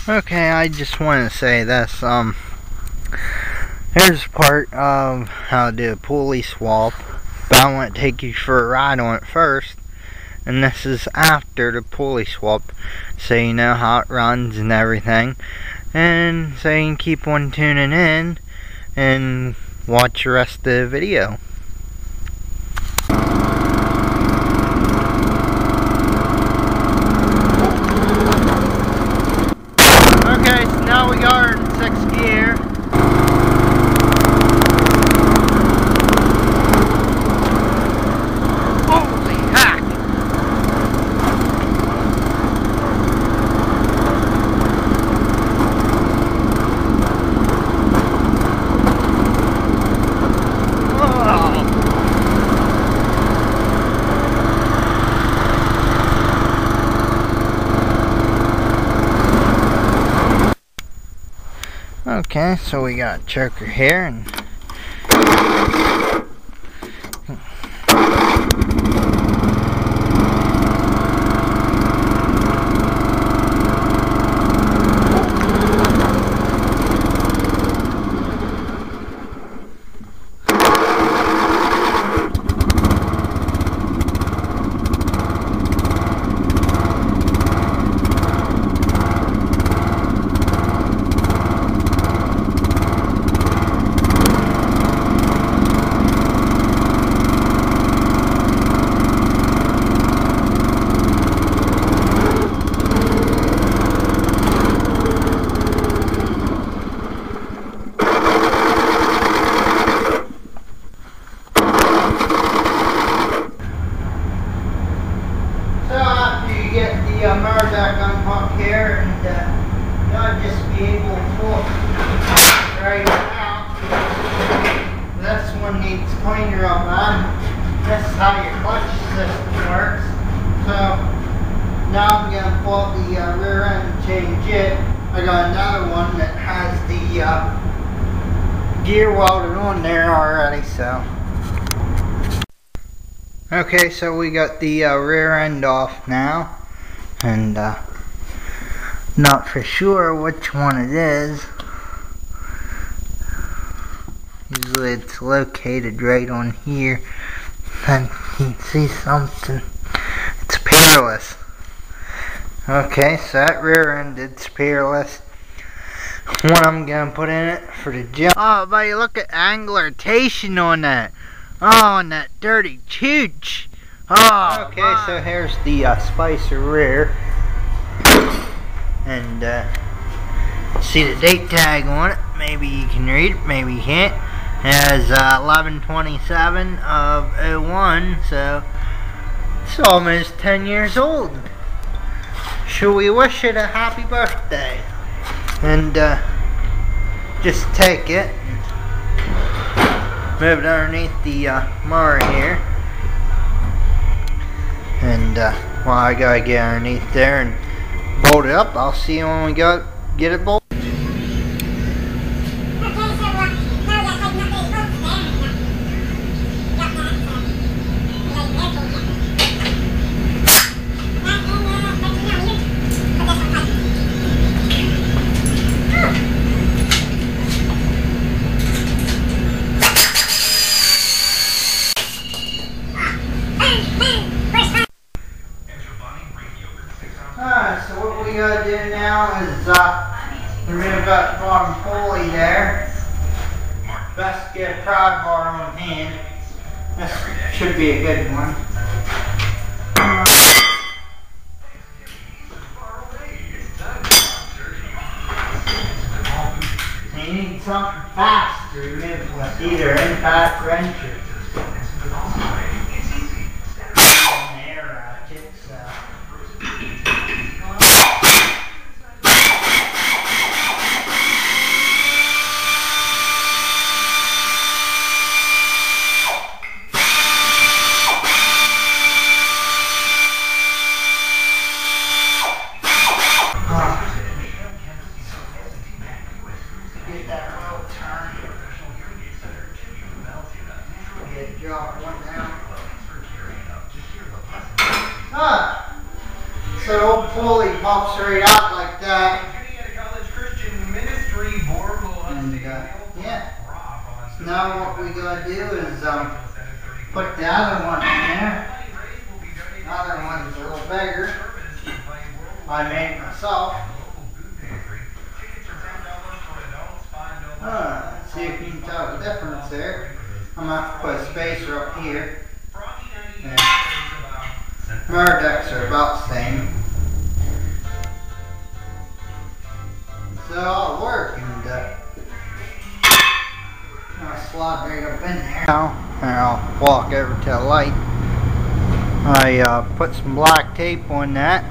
Okay, I just want to say this. Here's part of how to do a pulley swap, but I want to take you for a ride on it first. And this is after the pulley swap, so you know how it runs and everything. And so you can keep on tuning in and watch the rest of the video. Okay, so now we are in 6th gear. Holy heck! Okay, so we got a choker here and mower back on pump here, and you'll just be able to pull right out. This one needs cleaner up on. This is how your clutch system works. So now I'm going to pull up the rear end and change it. I got another one that has the gear welded on there already, so. Okay, so we got the rear end off now. And not for sure which one it is. Usually it's located right on here, and you can see something. It's peerless. Okay, so that rear end is peerless. What I'm gonna put in it for the jump. Oh, buddy, look at angular-tation on that. Oh, and that dirty chooch. Oh, okay, my. So here's the Spicer rear, and see the date tag on it. Maybe you can read it, maybe you can't. It has 11/27 of 01, so it's almost 10 years old. Should we wish it a happy birthday? And just take it and move it underneath the mower here. And well, I gotta get underneath there and bolt it up. I'll see you when we get it bolted. So what we gotta do now is remove that bottom pulley there. Best to get a prod bar on hand. This should be a good one. You need something fast to remove with either impact wrench or an air ratchet. So. Get that roll turn. Get drop one down. So the old pulley pops right out like that. And yeah. So now what we gotta do is put the other one in there. The other one's a little bigger. I made it myself. Let's see if you can tell the difference there. I'm gonna have to put a spacer up here. Mower decks are about the same. So I'll work and I'll slide right up in there. Now, and I'll walk over to the light. I put some black tape on that.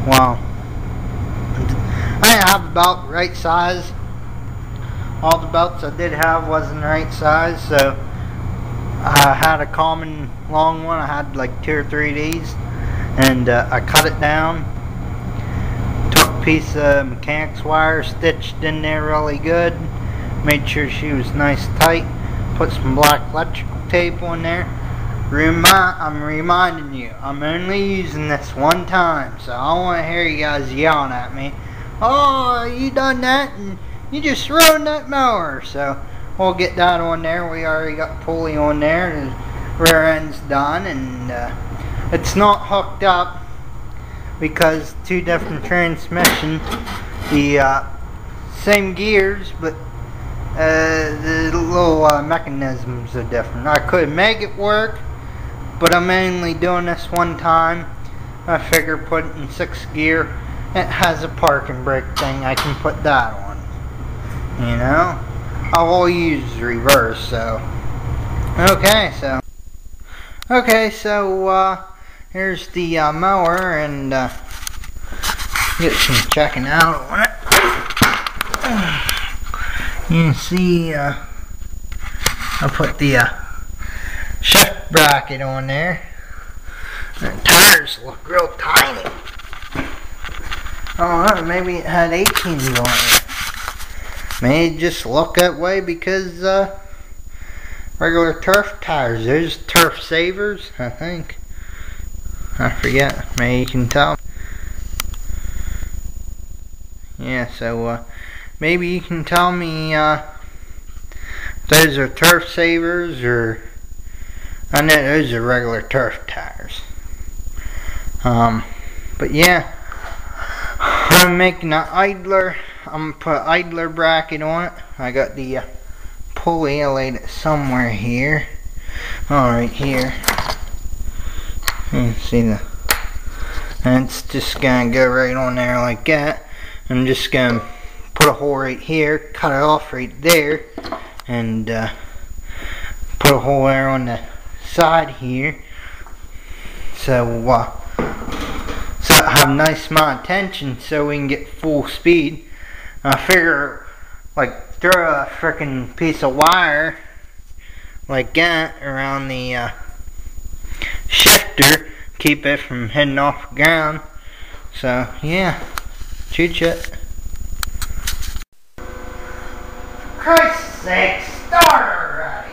Well, I have about the right size. All the belts I did have wasn't the right size, so I had a common long one. I had like 2 or 3 of these, and I cut it down. Took a piece of mechanics wire, stitched in there really good, made sure she was nice tight, put some black electrical tape on there. I'm reminding you, I'm only using this one time, so I don't want to hear you guys yelling at me. Oh, you done that and you just ruined that mower. So we'll get that on there. We already got pulley on there. The rear end's done, and it's not hooked up because 2 different transmissions. The same gears, but the little mechanisms are different. I could make it work, but I'm mainly doing this one time. I figure put it in 6th gear. It has a parking brake thing. I can put that on. You know, I will use reverse. So okay, so here's the mower, and get some checking out on it. You can see I put the shift bracket on there. The tires look real tiny. I don't know, maybe it had 18s on it. May just look that way because regular turf tires. There's turf savers, I think. I forget. Maybe you can tell. Yeah, so maybe you can tell me if those are turf savers, or I know those are regular turf tires. But yeah, I'm making an idler. I'm gonna put idler bracket on it. I got the pulley. I laid it somewhere here. Right here. You can see and it's just gonna go right on there like that. I'm just gonna put a hole right here, cut it off right there, and put a hole there on the side here. So I have a nice amount of tension so we can get full speed. I figure, like, throw a freaking piece of wire like that around the shifter, keep it from heading off the ground. So yeah, choo-choo. Christ's sake, start already!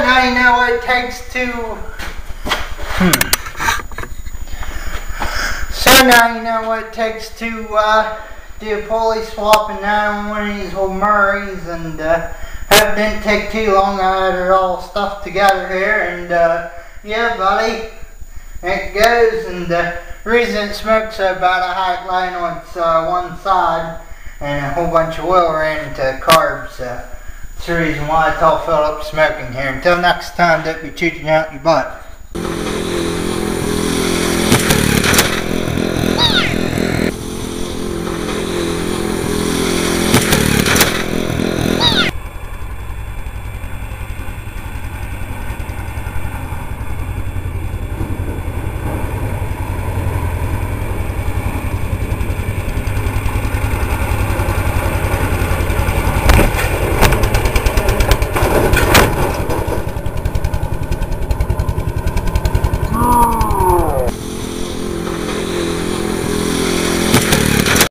Now you know what it takes to So now you know what it takes to do a pulley swap and now on one of these old Murrays, and it didn't take too long. I had it all stuffed together here, and yeah buddy, it goes, and the reason it smokes so bad, I had it laying on its one side, and a whole bunch of oil ran into carbs. That's the reason why it's all filled up smoking here. Until next time, don't be cheating out your butt.